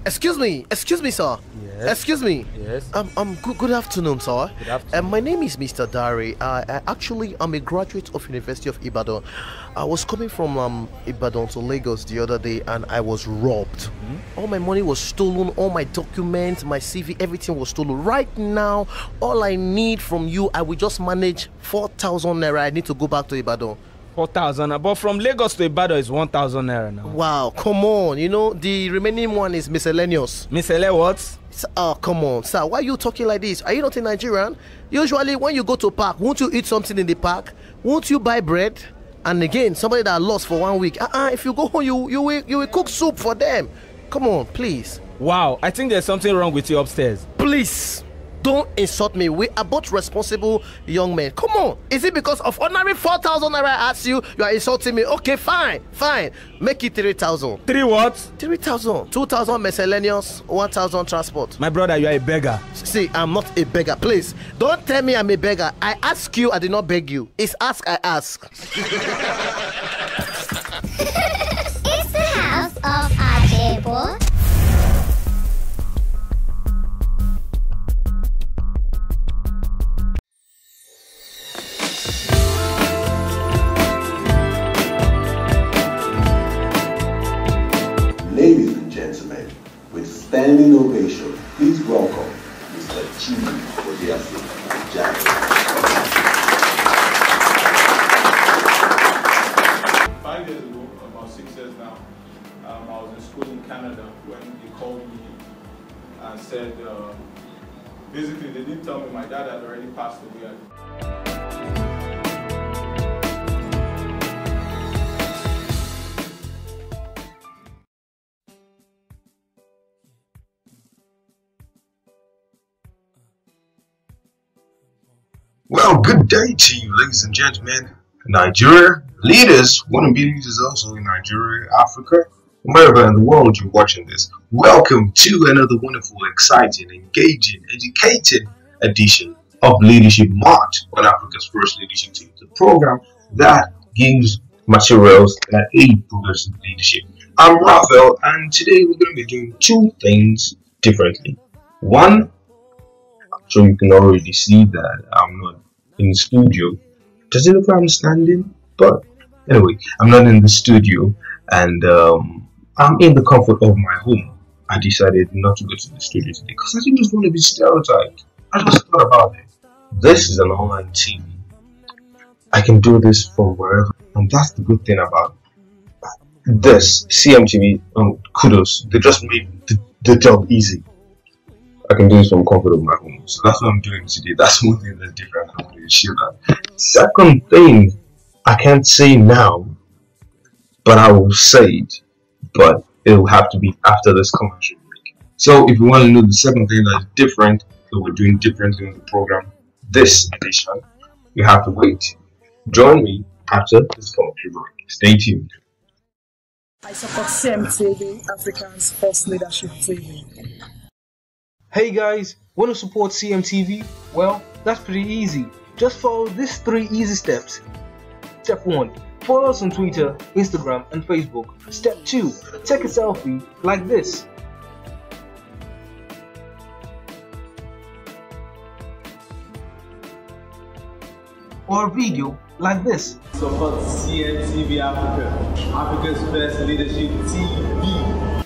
Excuse me, sir. Yes. Excuse me. Yes. Good afternoon, sir. Good afternoon. My name is Mr. Dari. I'm a graduate of University of Ibadan. I was coming from Ibadan to Lagos the other day, and I was robbed. All my money was stolen, all my documents, my CV, everything was stolen. Right now, all I need from you, I will just manage 4,000 naira. I need to go back to Ibadan. 4,000, but from Lagos to Ibadan is 1,000 naira now. Wow, come on. You know, the remaining one is miscellaneous. Miscellaneous what? Oh, come on, sir. Why are you talking like this? Are you not a Nigerian? Usually, when you go to park, won't you eat something in the park? Won't you buy bread? And again, somebody that lost for 1 week. If you go home, you will cook soup for them. Come on, please. Wow, I think there's something wrong with you upstairs. Please. Don't insult me. We are both responsible young men. Come on. Is it because of ordinary 4,000 naira I asked you, you are insulting me? Okay, fine. Make it 3,000. 3 what? 3,000. 2,000 miscellaneous, 1,000 transport. My brother, you are a beggar. See, I'm not a beggar. Please, don't tell me I'm a beggar. I ask you, I did not beg you. It's ask, I ask. It's the house of Ajebo. Ladies and gentlemen, with standing ovation, please welcome Mr. Chidi Odiasi Jack. 5 years ago, about 6 years now, I was in school in Canada when they called me and said, basically they didn't tell me my dad had already passed away. Well, good day to you, ladies and gentlemen. Nigeria, leaders want to be leaders also in Nigeria, Africa, wherever in the world you're watching this. Welcome to another wonderful, exciting, engaging, educated edition of Leadership March on Africa's first leadership team, the program that gives materials that aid progressive leadership. I'm Raphael, and today we're going to be doing two things differently. One, so you can already see that I'm not in the studio. Does it look like I'm standing? But anyway, I'm not in the studio, and I'm in the comfort of my home. I decided not to go to the studio today because I didn't just want to be stereotyped. I just thought about it. This is an online TV. I can do this from wherever, and that's the good thing about this CMTV. Kudos, they just made the job easy. I can do this from comfort of my home. So that's what I'm doing today. That's one thing that's different. I'm going to share that. Second thing, I can't say now, but I will say it. But it will have to be after this commercial break. So if you want to know the second thing that's different, that we're doing differently in the program, this edition, you have to wait. Join me after this commercial break. Stay tuned. I support CMTV, Africa's first leadership TV. Hey guys, want to support CMTV? Well, that's pretty easy. Just follow these 3 easy steps. Step 1. Follow us on Twitter, Instagram and Facebook. Step 2. Take a selfie like this. Or a video like this. Support CMTV Africa, Africa's best leadership TV.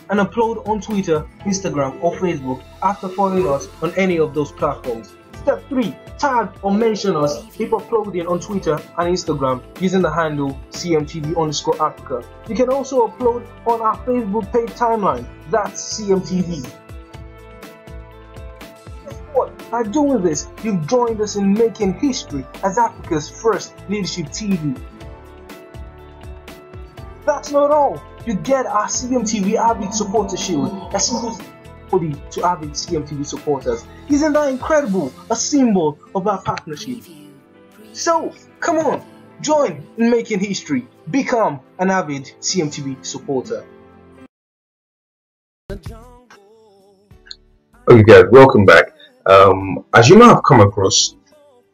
And upload on Twitter, Instagram or Facebook after following us on any of those platforms. Step 3. Tag or mention us if uploading on Twitter and Instagram using the handle CMTV_Africa. You can also upload on our Facebook page timeline, that's CMTV. Guess what? By doing this, you've joined us in making history as Africa's first leadership TV. That's not all. You get our CMTV Avid Supporter Shield, exclusive to Avid CMTV supporters. Isn't that incredible? A symbol of our partnership. So, come on, join in making history. Become an Avid CMTV supporter. Okay guys, welcome back. As you might have come across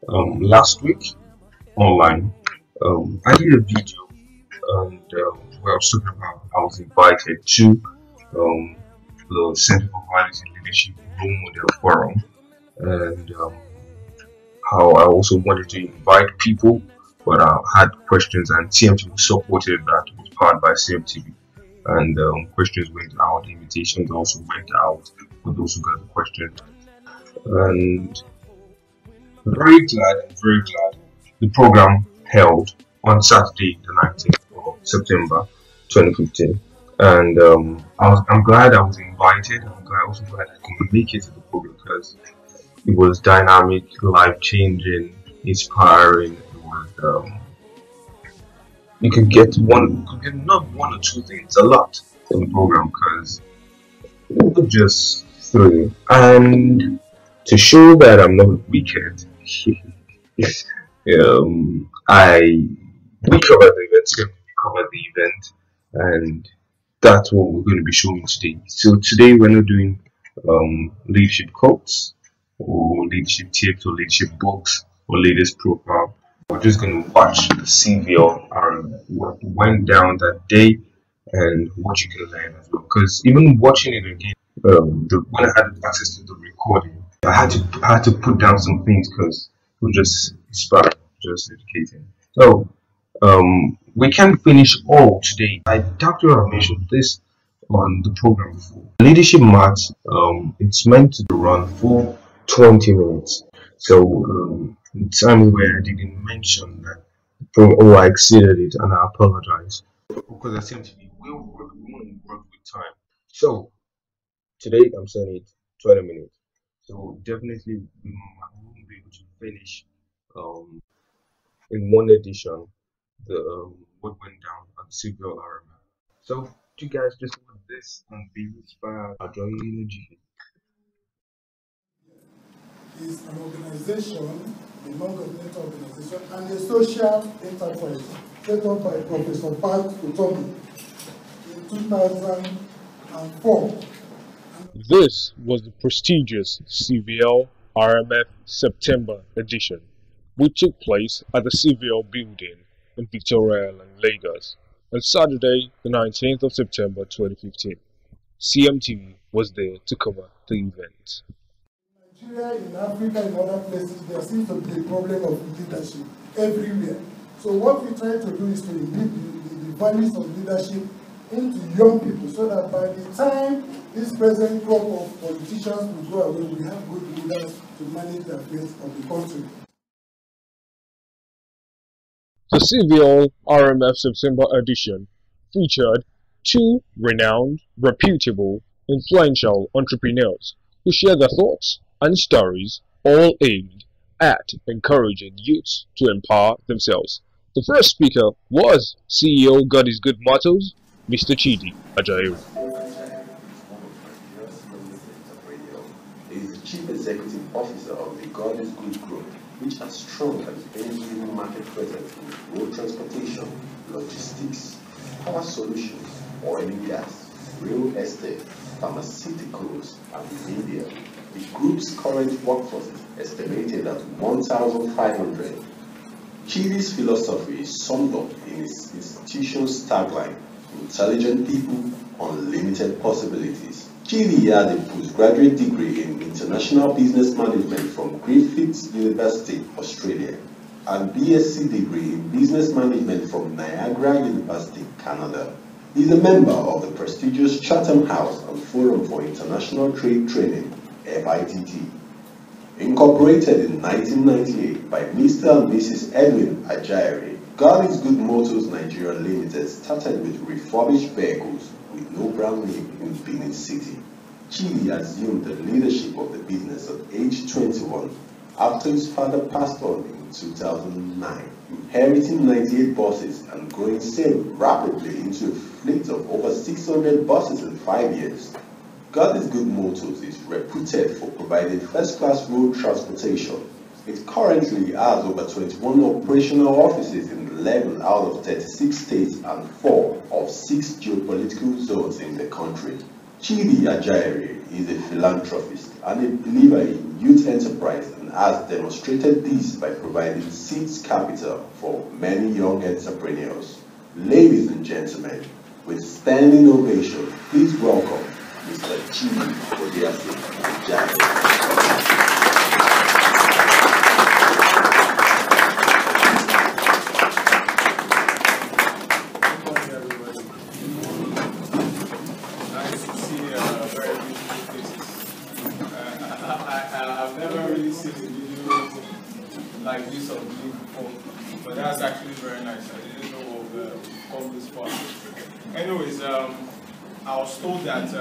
last week online, I did a video and where I was talking about I was invited to the Center for Values in Leadership Role Model Forum, and how I also wanted to invite people, but I had questions, and CMTV supported that. It was powered by CMTV, and questions went out, invitations also went out for those who got the questions. And very glad the program held on Saturday, the 19th of September 2015. And I'm glad I was invited. Also glad I could make it to the program because it was dynamic, life-changing, inspiring. It was you could get not one or two things, a lot from the program because it was just three. And to show that I'm not wicked, we covered the event, we covered the event, and that's what we're going to be showing today. So today we're not doing leadership quotes or leadership tips or leadership books or latest profile. We're just going to watch the CVL and what went down that day and what you can learn as well. Because even watching it again, when I had access to the recording, I had to put down some things because it was just inspiring, just educating. So we can't finish all today. I doubt you have mentioned this on the program before. Leadership Maths, it's meant to run for 20 minutes. So the time where I didn't mention that, I exceeded it, and I apologize. Because I seem to be we want to work with time. So today I'm saying it 20 minutes. So definitely we won't be able to finish in one edition the what went down at the CVL RMF. So you guys just want this and be inspired by joining energy. Is an organization, a non-governmental organization, and a social enterprise set up by Professor Pat Utomi in 2004. This was the prestigious CVL RMF September edition, which took place at the CVL building in Victoria Island, Lagos, on Saturday, the 19th of September 2015. CMTV was there to cover the event. In Nigeria, in Africa, in other places, there seems to be a problem of leadership everywhere. So what we try to do is to imbibe the values of leadership into young people so that by the time this present crop of politicians will go away, we have good leaders to manage the affairs of the country. The CVL RMF September edition featured two renowned, reputable, influential entrepreneurs who shared their thoughts and stories, all aimed at encouraging youths to empower themselves. The first speaker was CEO God is Good Mottos, Mr. Chidi Ajaero. He is the Chief Executive Officer of the God is Good Group, which has strong and enduring market presence in road transportation, logistics, power solutions, oil and gas, real estate, pharmaceuticals, and media. The group's current workforce is estimated at 1,500. Chidi's philosophy is summed up in his institution's tagline, intelligent people, unlimited possibilities. Chidi has a postgraduate degree in international business management from Griffith University, Australia, and BSc degree in business management from Niagara University, Canada. He is a member of the prestigious Chatham House and Forum for International Trade Training, FITT. Incorporated in 1998 by Mr. and Mrs. Edwin Ajaero, God is Good Motors Nigeria Limited started with refurbished vehicles with no brand name in Benin City. Chidi assumed the leadership of the business at age 21 after his father passed on in 2009, inheriting 98 buses and growing sales rapidly into a fleet of over 600 buses in 5 years. God is Good Motors is reputed for providing first-class road transportation. It currently has over 21 operational offices in 11 out of 36 states and 4 of 6 geopolitical zones in the country. Chidi Ajaero is a philanthropist and a believer in youth enterprise and has demonstrated this by providing seed capital for many young entrepreneurs. Ladies and gentlemen, with standing ovation, please welcome Mr. Chidi Odiase Jai. I've never really seen a video like this on me before, but that's actually very nice. I didn't know of come this far. Anyways, I was told that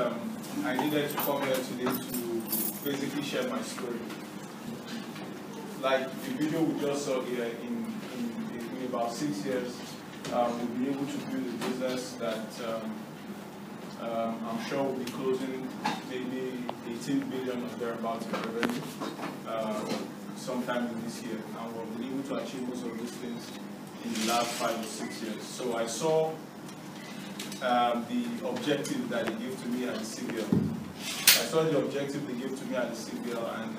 I needed to come here today to basically share my story. Like the video we just saw here, in about 6 years, we'll be able to build a business that I'm sure we'll be closing maybe 18 billion or thereabouts in revenue sometime in this year, and we've been able to achieve most of these things in the last 5 or 6 years. So I saw the objective that they gave to me at the CBL. I saw the objective they gave to me at the CBL, and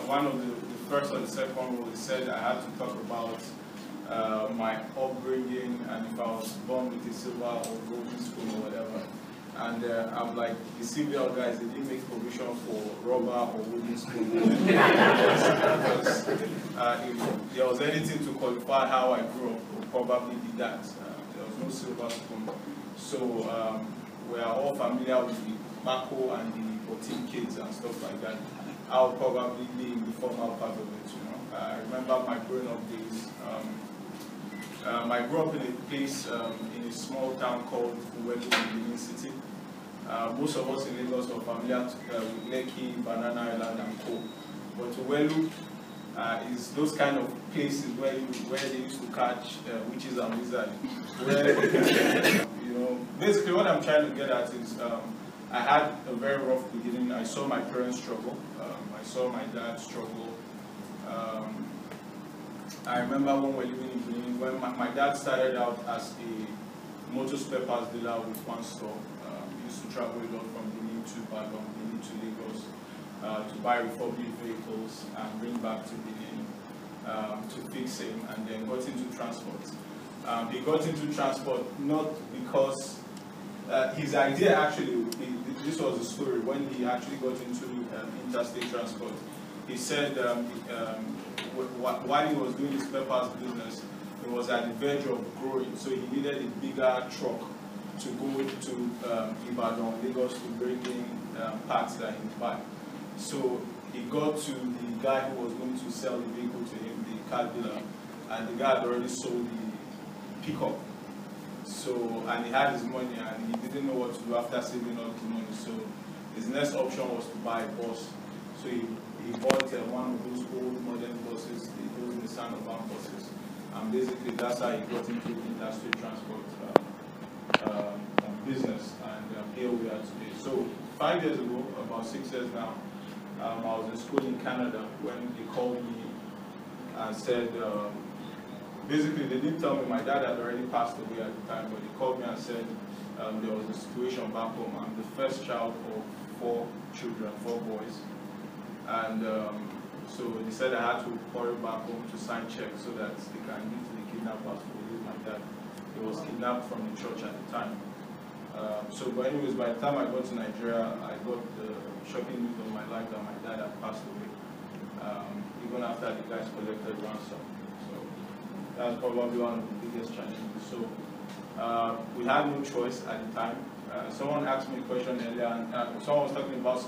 one of the first or the second one, they said I had to talk about my upbringing and if I was born with a silver or golden spoon or whatever. And I'm like, the CBL guys, they didn't make provision for rubber or wooden spoon. Because if there was anything to qualify how I grew up, it would probably be that. There was no silver spoon. So we are all familiar with the Mako and the 14 kids and stuff like that. I would probably be in the formal part of it, you know. I remember my growing up days. I grew up in a place, in a small town called Uwelu in Benin City. Most of us in Lagos are familiar with Lekki, Banana Island, and Co. But Uwelu is those kind of places where they used to catch witches and wizards. You know, basically what I'm trying to get at is I had a very rough beginning. I saw my parents struggle. I saw my dad struggle. I remember when we were living in Benin, when my dad started out as a motor spare parts dealer with one store. He used to travel a lot from Benin to Badon, Benin to Lagos, to buy refurbished vehicles and bring back to Benin to fix him, and then got into transport. He got into transport not because his idea actually, this was a story, when he actually got into interstate transport. He said while he was doing his spare parts business, he was at the verge of growing, so he needed a bigger truck to go to Ibadan, Lagos, to bring in parts that he would buy. So he got to the guy who was going to sell the vehicle to him, the car dealer, and the guy had already sold the pickup. So, and he had his money, and he didn't know what to do after saving all the money. So his next option was to buy a bus. So he bought one of those old modern buses, those Nissan van buses. And basically that's how he got into interstate transport business, and here we are today. So 5 years ago, about 6 years now, I was in school in Canada when they called me and said, basically they didn't tell me, my dad had already passed away at the time, but they called me and said there was a situation back home. I'm the first child of 4 children, 4 boys. And so they said I had to hurry back home to sign checks so that they can give to the kidnappers to release my dad. He was kidnapped from the church at the time. But anyways, by the time I got to Nigeria, I got the shocking news of my life that my dad had passed away, even after the guys collected ransom. So that's probably one of the biggest challenges. So we had no choice at the time. Someone asked me a question earlier, and someone was talking about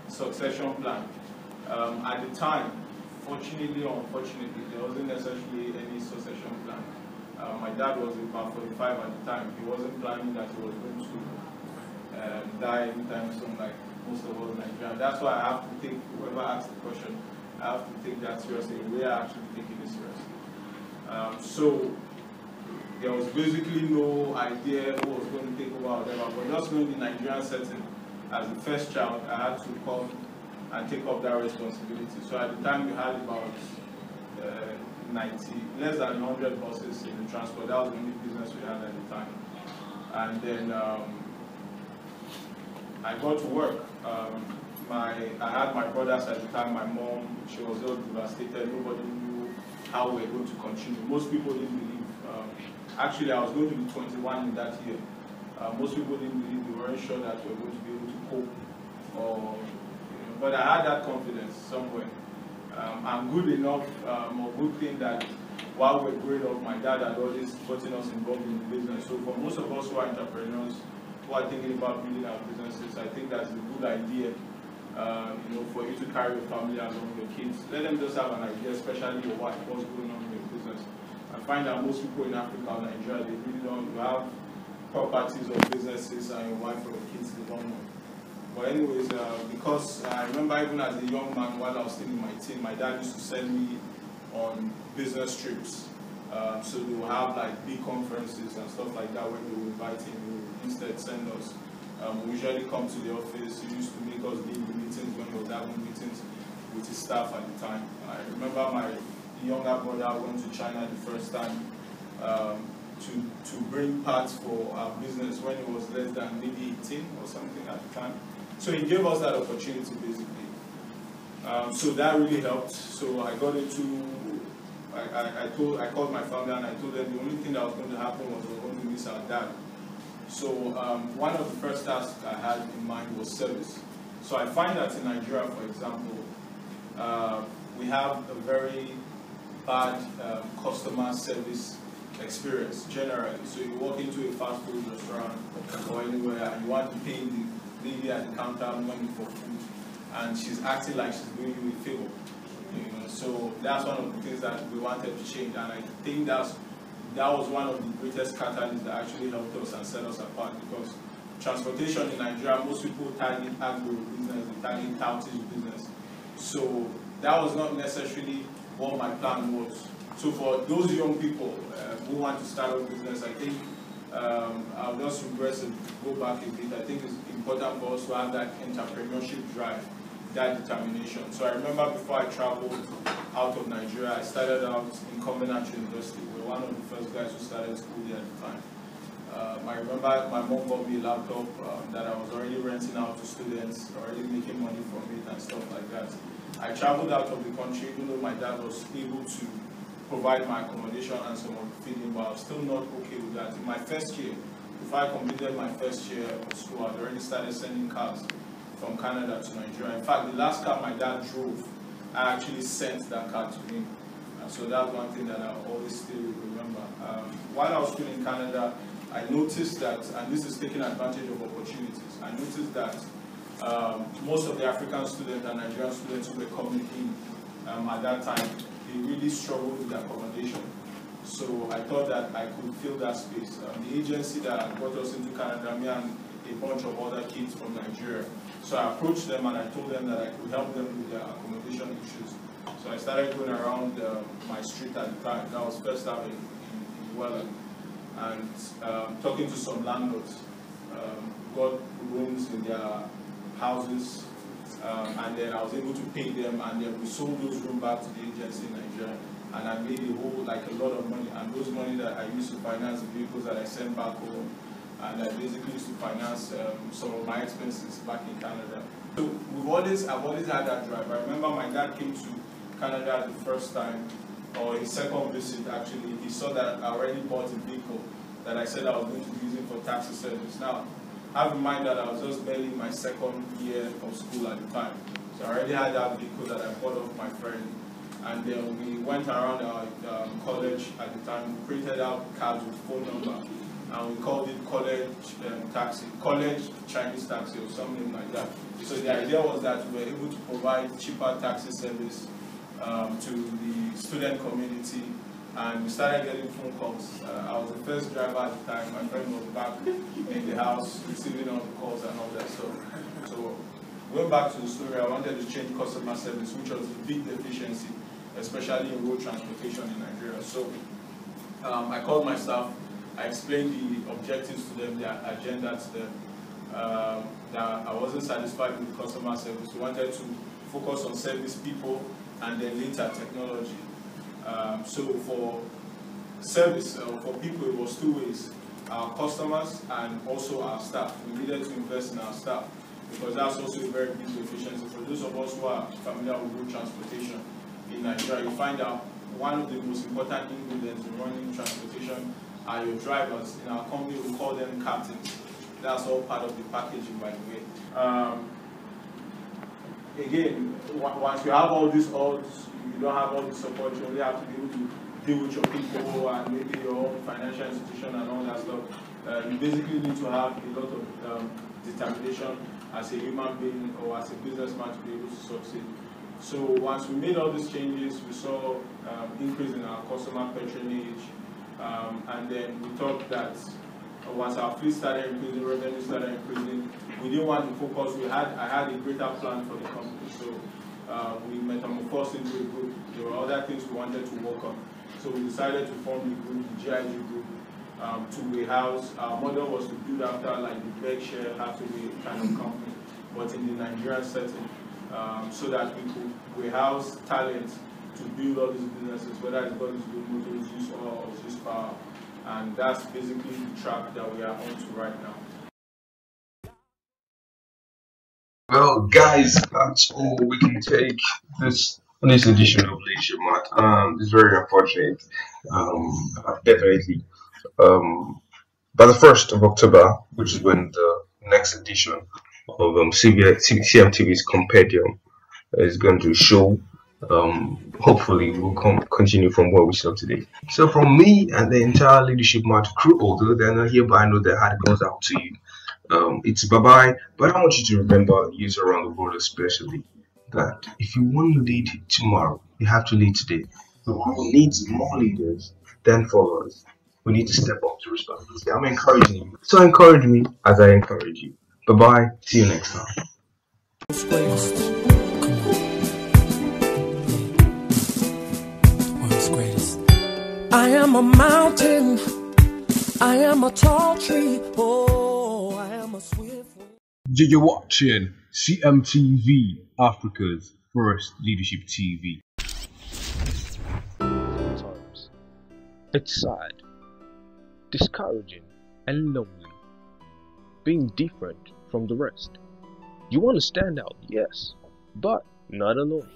succession plan. At the time, fortunately or unfortunately, there wasn't necessarily any succession plan. My dad was about 45 at the time. He wasn't planning that he was going to die anytime soon, like most of us Nigerians. That's why I have to take, whoever asked the question, I have to take that seriously. We are actually taking it seriously. So there was basically no idea who was going to take over or whatever, but just knowing the Nigerian setting, as the first child, I had to come and take up that responsibility. So at the time we had about less than 100 buses in the transport. That was the only business we had at the time. And then I got to work. I had my brothers at the time. My mom, she was all devastated. Nobody knew how we were going to continue. Most people didn't believe. Actually, I was going to be 21 in that year. Most people didn't believe, they weren't sure that we were going to be able to cope. But I had that confidence somewhere. I'm good enough, or good thing that while we're growing up, my dad had always gotten us involved in the business. So for most of us who are entrepreneurs, who are thinking about building our businesses, I think that's a good idea. For you to carry your family along, your kids, let them just have an idea, especially your wife, what's going on in your business. I find that most people in Africa or Nigeria, they really don't have properties or businesses, and your wife or your kids, they don't know. But anyways, because I remember even as a young man, while I was still in my teen, my dad used to send me on business trips. So they will have like big conferences and stuff like that where they will invite him, he would instead send us. We usually come to the office. He used to make us lead the meetings when he was having meetings with his staff at the time. I remember my younger brother went to China the first time to bring parts for our business when he was less than maybe 18 or something at the time. So he gave us that opportunity basically. So that really helped. So I got into, I called my family and I told them the only thing that was going to happen was we were going to miss our dad. So one of the first tasks I had in mind was service. So I find that in Nigeria, for example, we have a very bad customer service experience generally. So you walk into a fast food restaurant or anywhere and you want to pay the lady at the counter money for food, and she's acting like she's doing you a favor. So that's one of the things that we wanted to change, and I think that was one of the greatest catalysts that actually helped us and set us apart, because transportation in Nigeria, most people target agro business, they target toutage business. So that was not necessarily what my plan was. So for those young people who want to start a business, I think I'll just regress and go back a bit. I think it's important for us to have that entrepreneurship drive, that determination. So I remember before I traveled out of Nigeria, I started out in Combinatory University. We were one of the first guys who started school there at the time. I remember my mom bought me a laptop that I was already renting out to students, already making money from it and stuff like that. I traveled out of the country, even though my dad was able to provide my accommodation and some of the feeding, but I was still not okay with that. In my first year, before I completed my first year of school, I'd already started sending cars from Canada to Nigeria. In fact, the last car my dad drove, I actually sent that car to him. So that's one thing that I always still remember. While I was still in Canada, I noticed that, and this is taking advantage of opportunities, I noticed that most of the African students and Nigerian students who were coming in at that time, they really struggled with accommodation. So I thought that I could fill that space. The agency that brought us into Canada, me and a bunch of other kids from Nigeria. So I approached them and I told them that I could help them with their accommodation issues. So I started going around my street at the time. That was first out in Welland, and talking to some landlords. Got rooms in their houses, and then I was able to pay them, and then we sold those rooms back to the agency in Nigeria, and I made a lot of money, and those money that I used to finance the vehicles that I sent back home, and I basically used to finance some of my expenses back in Canada. So I've always had that drive. I remember my dad came to Canada the first time, or his second visit actually. He saw that I already bought a vehicle that I said I was going to be using for taxi service. Now, have in mind that I was just barely in my second year of school at the time. So I already had that vehicle that I bought off my friend. And then we went around our college at the time, we printed out cards with phone number, and we called it college taxi, college Chinese taxi or something like that. So the idea was that we were able to provide cheaper taxi service to the student community, and we started getting phone calls. I was the first driver at the time. My friend was back in the house receiving all the calls and all that stuff. So going back to the story, I wanted to change customer service, which was a big deficiency, especially in road transportation in Nigeria. So I called my staff, I explained the objectives to them, their agenda to them, that I wasn't satisfied with customer service. We wanted to focus on service people and then later technology. So for service, for people, it was two ways: our customers and also our staff. We needed to invest in our staff because that's also a very big deficiency. For those of us who are familiar with road transportation in Nigeria, you find out one of the most important ingredients in running transportation are your drivers. In our company, we call them captains. That's all part of the packaging, by the way. Again, once you have all these odds, you don't have all the support, you only have to be able to deal with your people and maybe your own financial institution and all that stuff. You basically need to have a lot of determination as a human being or as a businessman to be able to succeed. So once we made all these changes, we saw increase in our customer patronage, and then we thought that once our fleet started increasing, revenue started increasing, we didn't want to focus. I had a greater plan for the company, so we metamorphosed into a group. There were other things we wanted to work on, so we decided to form the group, the GIG group, to a house. Our model was to build after like the Berkshire Hathaway kind of company, but in the Nigerian setting, so that we could warehouse talent to build all these businesses, whether it's got these good motors, use oil, or use power. And that's basically the track that we are on to right now. Well, guys, that's all we can take this edition of Leadership Mat. It's very unfortunate. Definitely. By the 1st of October, which is when the next edition of CMTV's Compendium is going to show. Hopefully we'll continue from where we start today. So from me and the entire Leadership Mat crew, although they're not here, but I know their heart goes out to you. It's bye-bye, but I want you to remember, youth around the world especially, that if you want to lead tomorrow, you have to lead today. The world needs more leaders than followers. We need to step up to responsibility. I'm encouraging you. So encourage me as I encourage you. Bye-bye. See you next time. I am a mountain, I am a tall tree, oh, I am a swift wind. You're watching CMTV, Africa's first leadership TV. Sometimes it's sad, discouraging, and lonely, being different from the rest. You want to stand out, yes, but not alone.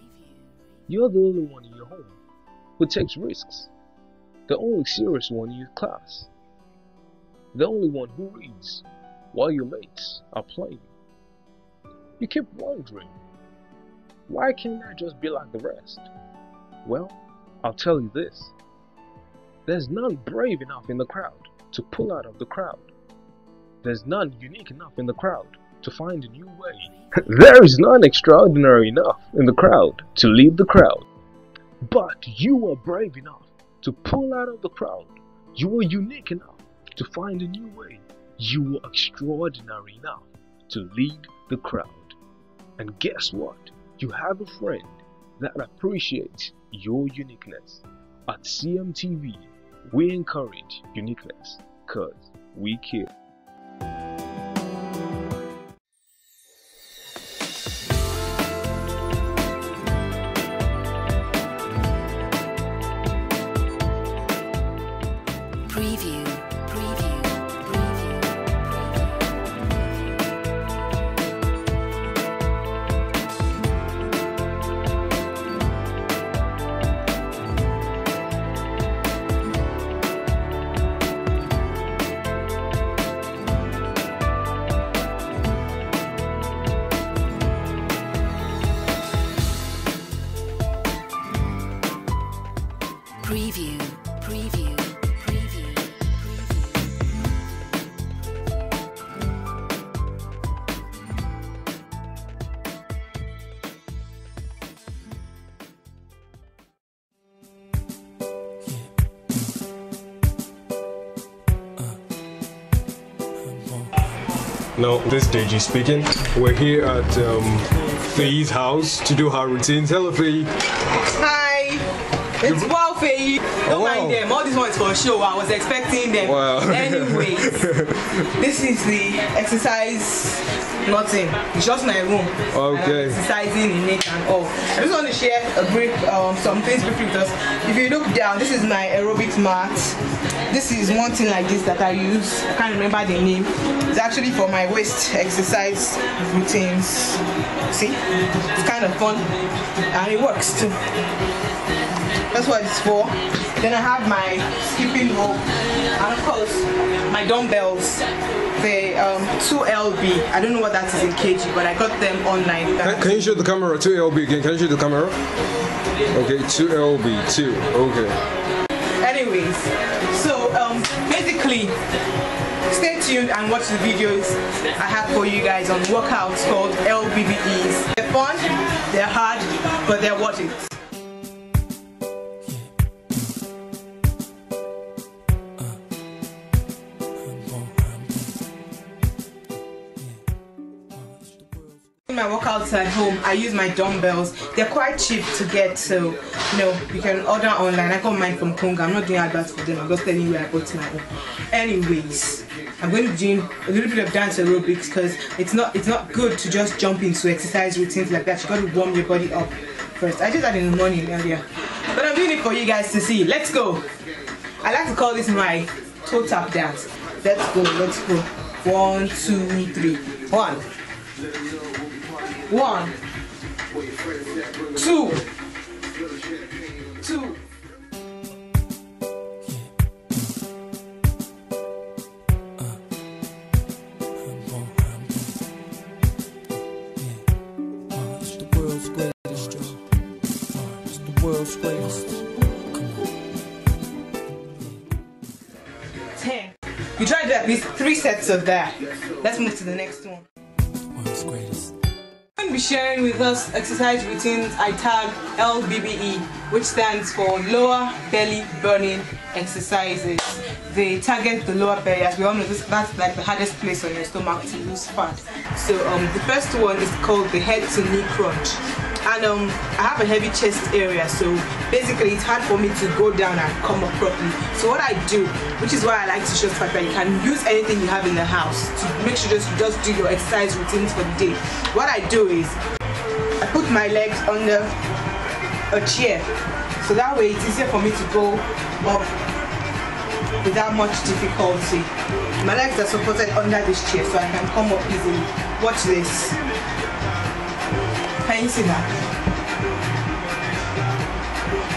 You're the only one in your home who takes risks. The only serious one in your class. The only one who reads while your mates are playing. You keep wondering, why can't I just be like the rest? Well, I'll tell you this. There's none brave enough in the crowd to pull out of the crowd. There's none unique enough in the crowd to find a new way. There is none extraordinary enough in the crowd to lead the crowd. But you are brave enough to pull out of the crowd. You are unique enough to find a new way. You are extraordinary enough to lead the crowd. And guess what? You have a friend that appreciates your uniqueness. At CMTV, we encourage uniqueness because we care. Now, this is Deji speaking. We're here at Faye's house to do her routines. Hello, Faye. Hi. It's wow, Faye. Don't mind them. All this one is for show. I was expecting them. Wow. Anyways, this is the exercise. Nothing. It's just my room. Okay. And I'm exercising in it and all. I just want to share a brief, some things briefly with us. If you look down, this is my aerobics mat. This is one thing like this that I use. I can't remember the name. It's actually for my waist exercise routines. See? It's kind of fun and it works too. That's what it's for. Then I have my skipping rope and of course my dumbbells. The 2LB. I don't know what that is in kg, but I got them online. Can you show the camera 2LB again? Can you show the camera? Okay, 2LB, 2. Okay. Anyways, so basically, stay tuned and watch the videos I have for you guys on workouts called LBBEs. They're fun, they're hard, but they're worth it. My workouts at home, I use my dumbbells. They're quite cheap to get, so you can order online. I got mine from Conga. I'm not doing adverts for them. I'm just telling you where I bought my own. Anyways, I'm going to be doing a little bit of dance aerobics because it's not good to just jump into exercise routines like that. You got to warm your body up first. I did that in the morning earlier, but I'm doing it for you guys to see. Let's go. I like to call this my toe tap dance. Let's go. Let's go. 1, 2, 3. 1, 1, 2, 2. World's greatest. 10. You try to do at least 3 sets of that. Let's move to the next one. World's greatest. I'm going to be sharing with us exercise routines I tag LBBE, which stands for lower belly burning exercises. They target the lower belly. As we all know, that's like the hardest place on your stomach to lose fat. So the first one is called the head to knee crunch. And I have a heavy chest area, so basically it's hard for me to go down and come up properly. So what I do, which is why I like to show the fact that you can use anything you have in the house to make sure you just do your exercise routines for the day. What I do is I put my legs under a chair, so that way it's easier for me to go up without much difficulty. My legs are supported under this chair, so I can come up easily. Watch this. Can you see that?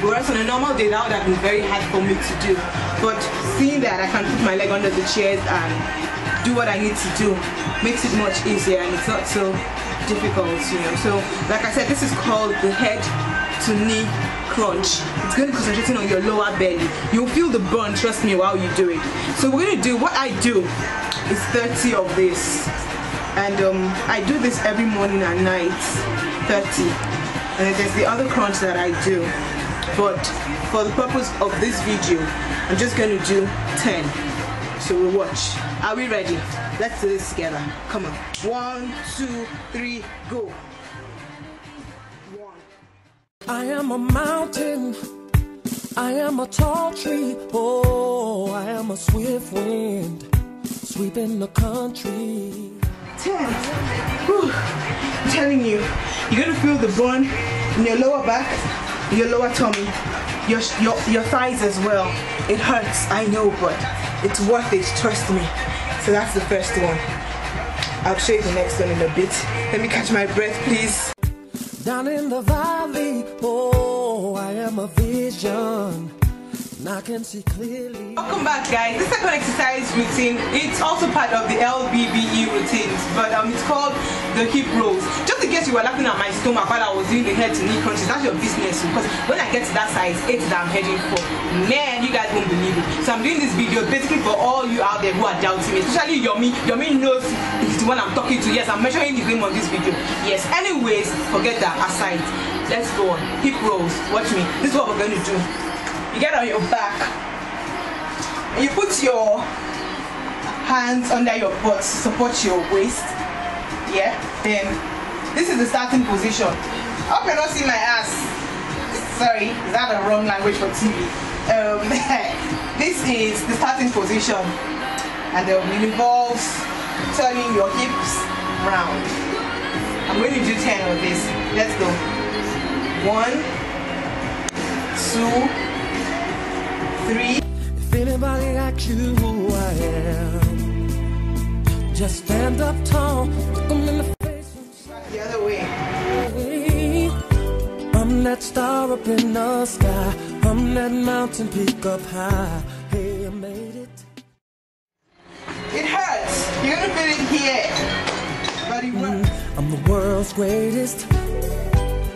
Whereas on a normal day that would have been very hard for me to do, but seeing that I can put my leg under the chairs and do what I need to do makes it much easier and it's not so difficult, So like I said, this is called the head to knee crunch. It's going to be concentrating on your lower belly. You'll feel the burn, trust me, while you do it. So we're going to do, what I do is 30 of this. And I do this every morning and night, 30. And then there's the other crunch that I do. But for the purpose of this video, I'm just going to do 10. So we'll watch. Are we ready? Let's do this together. Come on. 1, 2, 3, go. 1. I am a mountain. I am a tall tree. Oh, I am a swift wind sweeping the country. 10. Whew. I'm telling you, you're gonna feel the burn in your lower back, your lower tummy, your thighs as well. It hurts, I know, but it's worth it, trust me. So that's the first one. I'll show you the next one in a bit. Let me catch my breath, please. Down in the valley, oh, I am a vision. I can see clearly. Welcome back, guys. This second exercise routine, it's also part of the LBBE routines, but it's called the hip rolls. Just in case you were laughing at my stomach while I was doing the head to knee crunches, that's your business, because when I get to that size 8 that I'm heading for, man, you guys won't believe it. So I'm doing this video basically for all you out there who are doubting me, especially Yomi. Yomi knows he's the one I'm talking to. Yes, I'm measuring his name on this video. Yes, anyways, forget that aside. Let's go on. Hip rolls. Watch me. This is what we're going to do. You get on your back and you put your hands under your butt to support your waist. Yeah, then this is the starting position. I hope you're not seeing my ass. Sorry, is that a wrong language for TV? This is the starting position, and it involves turning your hips round. I'm going to do 10 of this. Let's go. 1, 2, 3. If anybody asks you who I am, just stand up tall, look them in the face. The other way. I'm that star up in the sky. I'm that mountain peak up high. Hey, I made it. It hurts. You're gonna feel it here. But it works. I'm the world's greatest.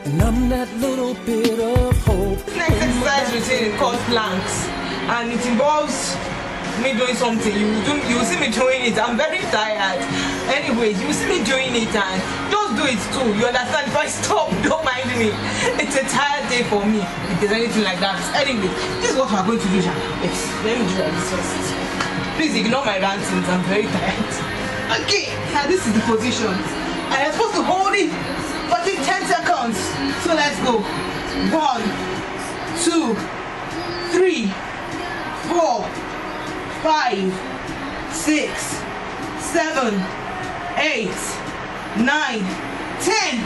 And I'm that little bit of hope. Next exercise routine is called planks. And it involves me doing something. You see me doing it. I'm very tired. Anyways, you see me doing it and just do it too. You understand? If I stop, don't mind me. It's a tired day for me. If there's anything like that. Anyway, this is what we're going to do. Let me do like this first. Please ignore my rantings. I'm very tired. Okay, now this is the position. And I'm supposed to hold it for 10 seconds. So let's go. 1, 2, 3, 4, 5, 6, 7, 8, 9, 10.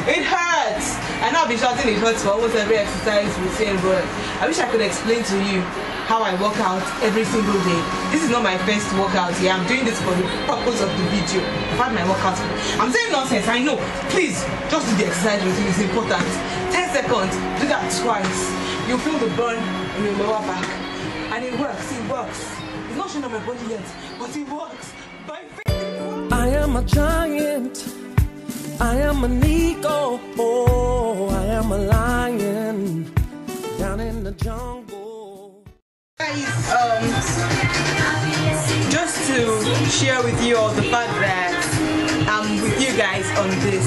It hurts. I know I've been shouting it hurts for almost every exercise routine, but I wish I could explain to you how I work out every single day. This is not my first workout here. I'm doing this for the purpose of the video. I've had my workout. I'm saying nonsense, I know. Please, just do the exercise routine. It's important. 10 seconds. Do that twice. You feel the burn in your lower back. And it works. It works. It's not showing on my body yet, but it works. I am a giant. I am an eagle. Oh, I am a lion down in the jungle. Guys, just to share with you all the fact that I'm with you guys on this.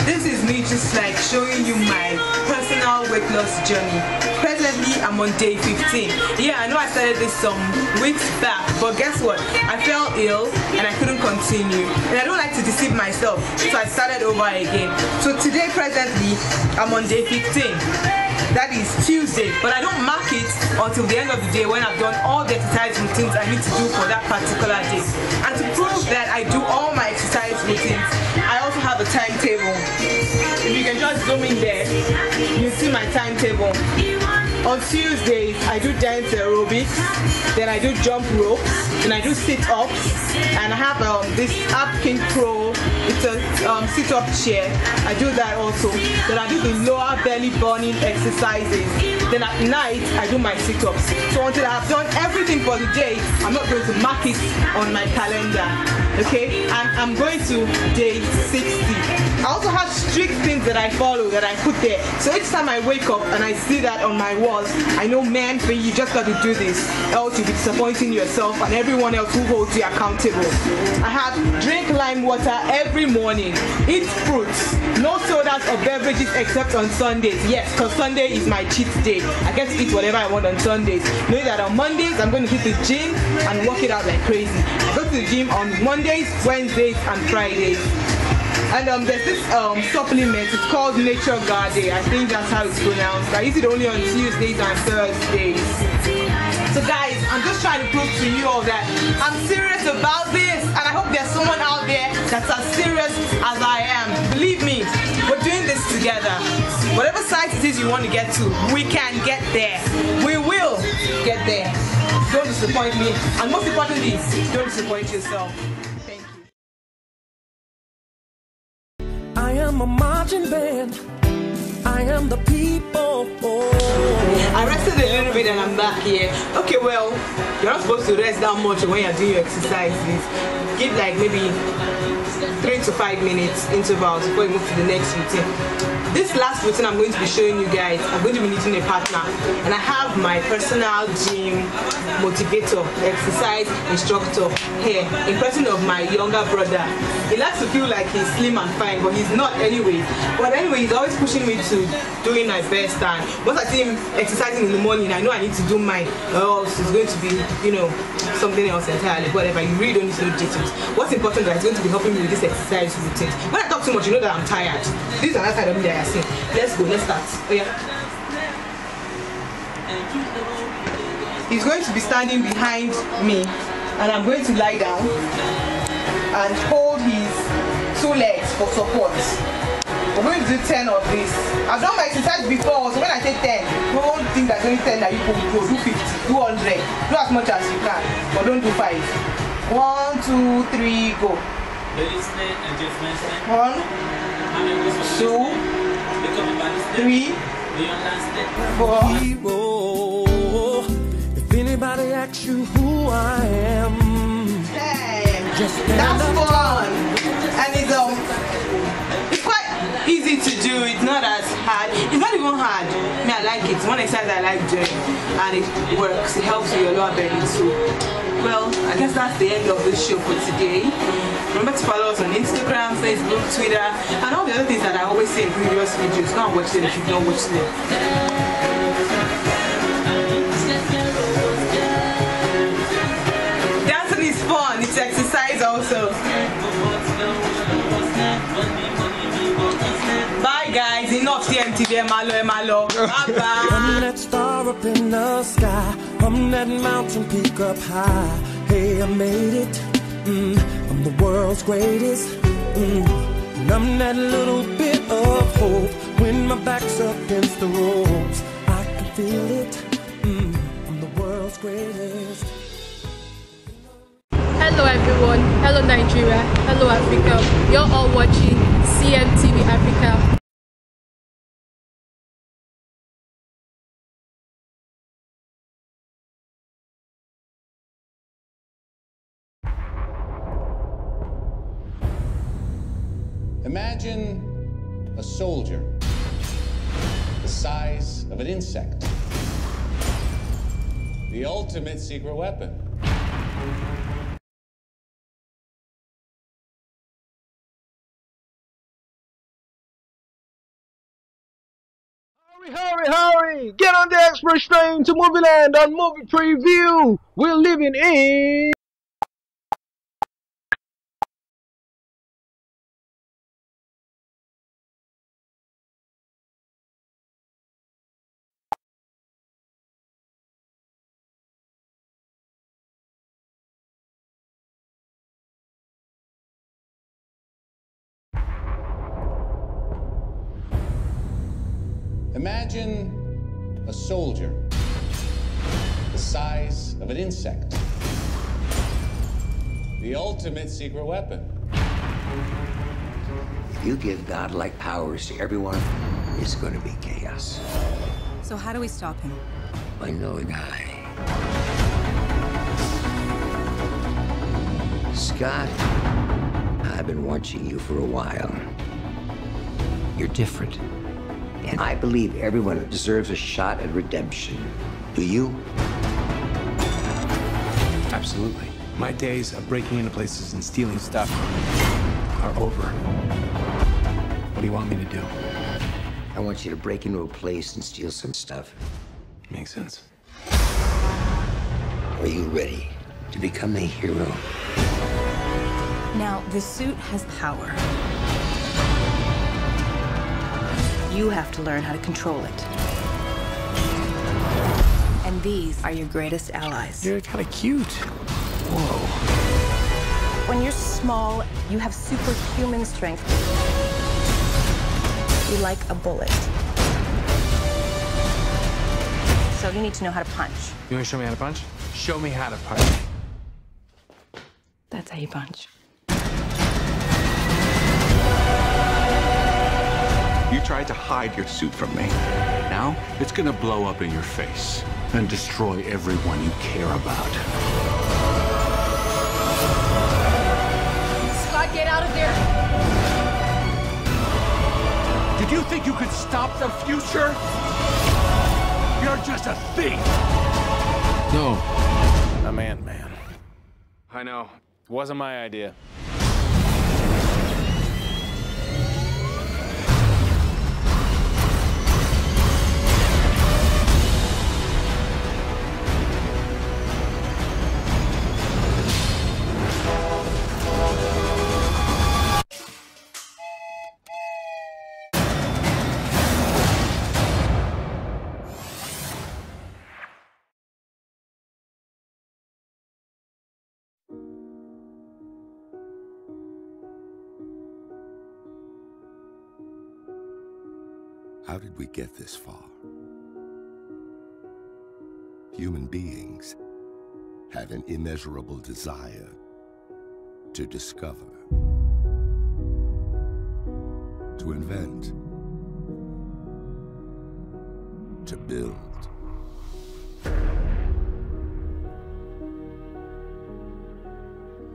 This is me just like showing you my personal weight loss journey. Presently, I'm on day 15. Yeah, I know I started this some weeks back, but guess what? I fell ill and I couldn't continue. And I don't like to deceive myself, so I started over again. So today, presently, I'm on day 15. That is Tuesday, but I don't mark it until the end of the day when I've done all the exercise routines I need to do for that particular day. And to prove that I do all my exercise routines, I also have a timetable. If you can just zoom in there, you see my timetable. On Tuesdays, I do dance aerobics, then I do jump ropes, then I do sit-ups, and I have this King Pro. It's a sit-up chair. I do that also. Then I do the lower belly burning exercises. Then at night, I do my sit-ups. So until I have done everything for the day, I'm not going to mark it on my calendar. Okay? And I'm going to day 60. I also have strict things that I follow that I put there. So each time I wake up and I see that on my walls, I know, man, you just got to do this, else you'll be disappointing yourself and everyone else who holds you accountable. I have drink lime water every morning, eat fruits, no sodas or beverages except on Sundays. Yes, because Sunday is my cheat day. I get to eat whatever I want on Sundays. Knowing that on Mondays, I'm going to hit the gym and work it out like crazy. I go to the gym on Mondays, Wednesdays, and Fridays. And there's this supplement, it's called Nature Garden. I think that's how it's pronounced. I use it only on Tuesdays and Thursdays. So guys, I'm just trying to prove to you all that I'm serious about this, and I hope there's someone out there that's as serious as I am. Believe me, we're doing this together. Whatever size it is you want to get to, we can get there. We will get there. Don't disappoint me, and most importantly, don't disappoint yourself. I am a marching band. I am the people. Oh. I rested a little bit and I'm back here. Okay, well, you're not supposed to rest that much when you're doing your exercises. Give like maybe 3 to 5 minutes intervals before you move to the next routine. This last routine I'm going to be showing you guys, I'm going to be meeting a partner, and I have my personal gym motivator, exercise instructor here in person of my younger brother. He likes to feel like he's slim and fine, but he's not anyway. But anyway, he's always pushing me to doing my best, and once I see him exercising in the morning, I know I need to do mine, or else it's going to be, you know, something else entirely. Whatever, you really don't need to know details. What's important is that he's going to be helping me with this exercise routine. When I talk too much, you know that I'm tired. This is another side of me that I see. Let's go, let's start. Oh yeah. He's going to be standing behind me, and I'm going to lie down and hold his 2 legs for support. We're going to do 10 of this. I've done my exercise before, so when I say 10, don't think that's only 10 that you can do. Do 50, do 100, do as much as you can, but don't do 5. 1, 2, 3, go. 1, 2, 3, 4. Hero. If anybody asks you who I am, just That's fun, and it's quite easy to do. It's not as hard. It's not even hard. Me, I like it. It's one exercise I like doing, and it works. It helps with your lower belly too. Well, I guess that's the end of this show for today. Remember to follow us on Instagram, Facebook, Twitter, and all the other things that I always say in previous videos. Go and watch them if you've not watched them. Dancing is fun. It's exercise also. Bye guys. Enough CMTV. Emalo. Bye bye. I'm that star up in the sky. I'm that mountain peak up high. Hey, I made it. I'm the world's greatest. And I'm that little bit of hope when my back's up against the ropes. I can feel it. I'm the world's greatest. Hello everyone. Hello Nigeria. Hello Africa. You're all watching CMTV Africa. Imagine a soldier the size of an insect. The ultimate secret weapon. Hurry! Get on the express train to Movie Land on Movie Preview. We're living in... Imagine a soldier the size of an insect. The ultimate secret weapon. If you give godlike powers to everyone, it's going to be chaos. So how do we stop him? I know a guy. Scott, I've been watching you for a while. You're different. And I believe everyone deserves a shot at redemption. Do you? Absolutely. My days of breaking into places and stealing stuff are over. What do you want me to do? I want you to break into a place and steal some stuff. Makes sense. Are you ready to become a hero? Now, the suit has power. You have to learn how to control it. And these are your greatest allies. You're kind of cute. Whoa. When you're small, you have superhuman strength. You're like a bullet. So you need to know how to punch. You want to show me how to punch? Show me how to punch. That's how you punch. You tried to hide your suit from me. Now, it's gonna blow up in your face and destroy everyone you care about. Scott, get out of there! Did you think you could stop the future? You're just a thief! No. I'm Ant-Man. I know. It wasn't my idea. How did we get this far? Human beings had an immeasurable desire to discover. to invent, to build.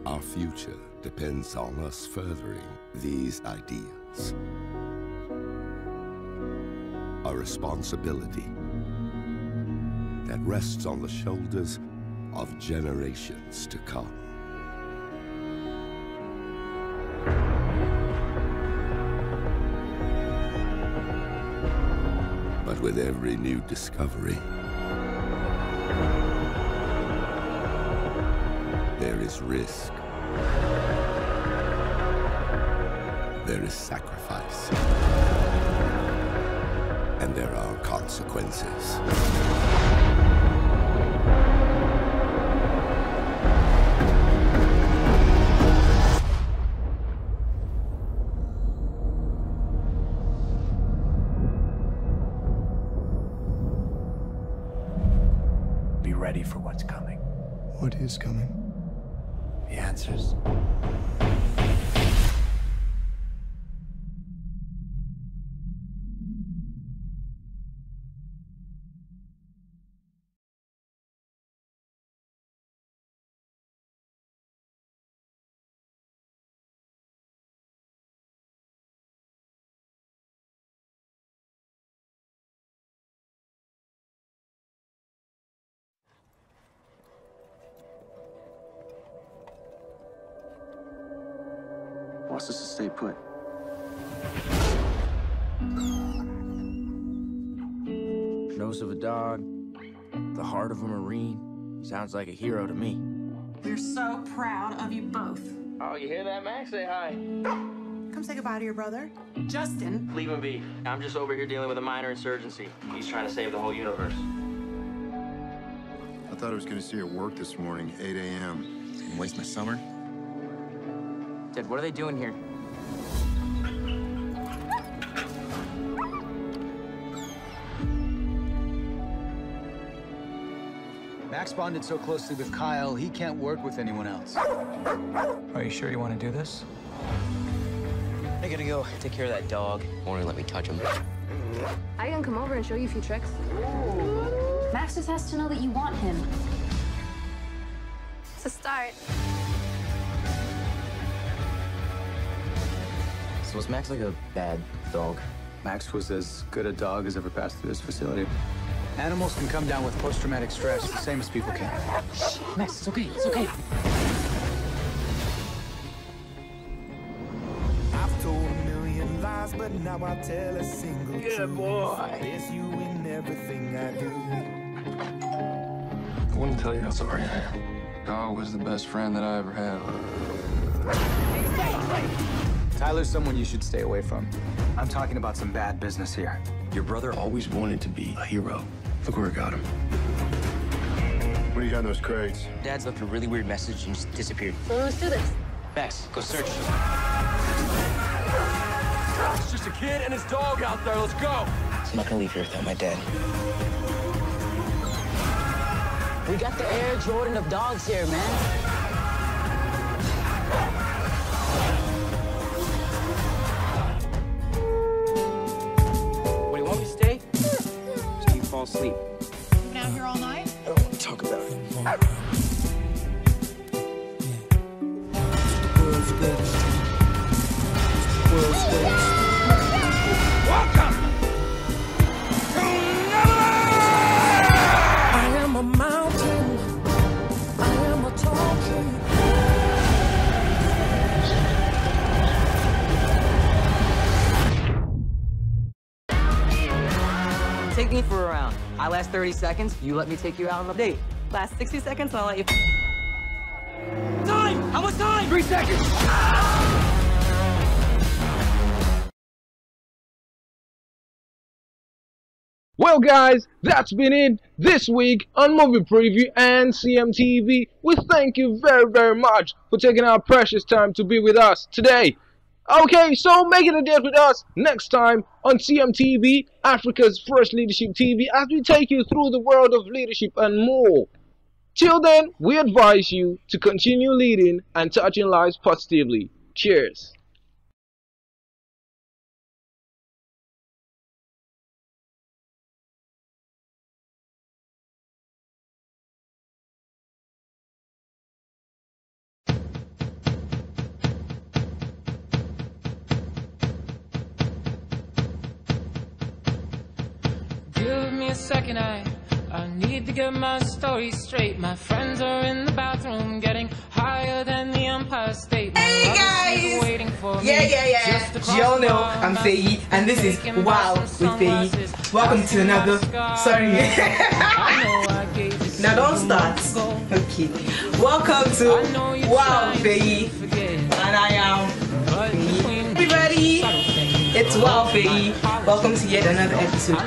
Our future depends on us furthering these ideas. A responsibility that rests on the shoulders of generations to come. But with every new discovery, there is risk. There is sacrifice. And there are consequences. Be ready for what's coming. What is coming? The answers. Wants us to stay put. Nose of a dog, the heart of a Marine. Sounds like a hero to me. We're so proud of you both. Oh, you hear that, Max? Say hi. Come say goodbye to your brother. Justin. Leave him be. I'm just over here dealing with a minor insurgency. He's trying to save the whole universe. I thought I was gonna see you at work this morning, 8 a.m. Waste my summer? Dad, what are they doing here? Max bonded so closely with Kyle, he can't work with anyone else. Are you sure you want to do this? I gotta go take care of that dog. Won't let me touch him. I can come over and show you a few tricks. Max just has to know that you want him. It's a start. So was Max like a bad dog? Max was as good a dog as ever passed through this facility. Animals can come down with post-traumatic stress, the same as people can. Shh, Max, it's okay, it's okay. I've told a million lies, but now I tell a single truth. Yeah, boy. There's you in everything I do. I wouldn't tell you how sorry I am. Dog was the best friend that I ever had. Tyler's someone you should stay away from. I'm talking about some bad business here. Your brother always wanted to be a hero. Look where it got him. What do you got in those crates? Dad's left a really weird message and just disappeared. So let's do this. Max, go search. It's just a kid and his dog out there. Let's go. I'm not gonna leave here without my dad. We got the Air Jordan of dogs here, man. What, do you want me to stay? So you fall asleep. Been out here all night? I don't want to talk about it. Welcome to Neverland! I am a mountain. I am a tall tree. Take me for a round. I last 30 seconds, you let me take you out on a date. Last 60 seconds, and I'll let you. Time! How much time? 3 seconds! Well guys, that's been it this week on Movie Preview and CMTV. We thank you very much for taking our precious time to be with us today. Okay, so make it a date with us next time on CMTV, Africa's first leadership TV, as we take you through the world of leadership and more. Till then, we advise you to continue leading and touching lives positively. Cheers. a second, I need to get my story straight. My friends are in the bathroom getting higher than the Empire State. Hey guys! Yeah. Y'all know I'm Faye, and this is Wow with Faye. Welcome to another. Sorry. Now don't start. Okay. Welcome to Wow Faye, and I am Faye. Everybody, it's Wow Faye. Welcome to yet another episode.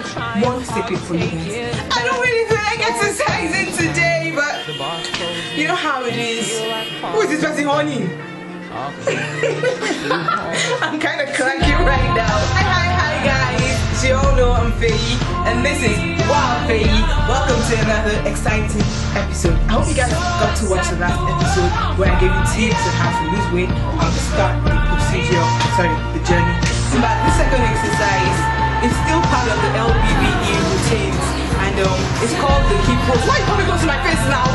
One secret for you guys. I don't really feel like exercising today, but you know how it is. Who is this person, honey? I'm kind of clanky right now. Hi guys. So you all know I'm Faye, and this is Wow Faye. Welcome to another exciting episode. I hope you guys got to watch the last episode where I gave you tips on how to lose weight and to start the journey. But the second exercise is still part of the LBBE routines, and it's called the keep pose. Why you probably go to my face now?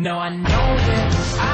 No, I know that I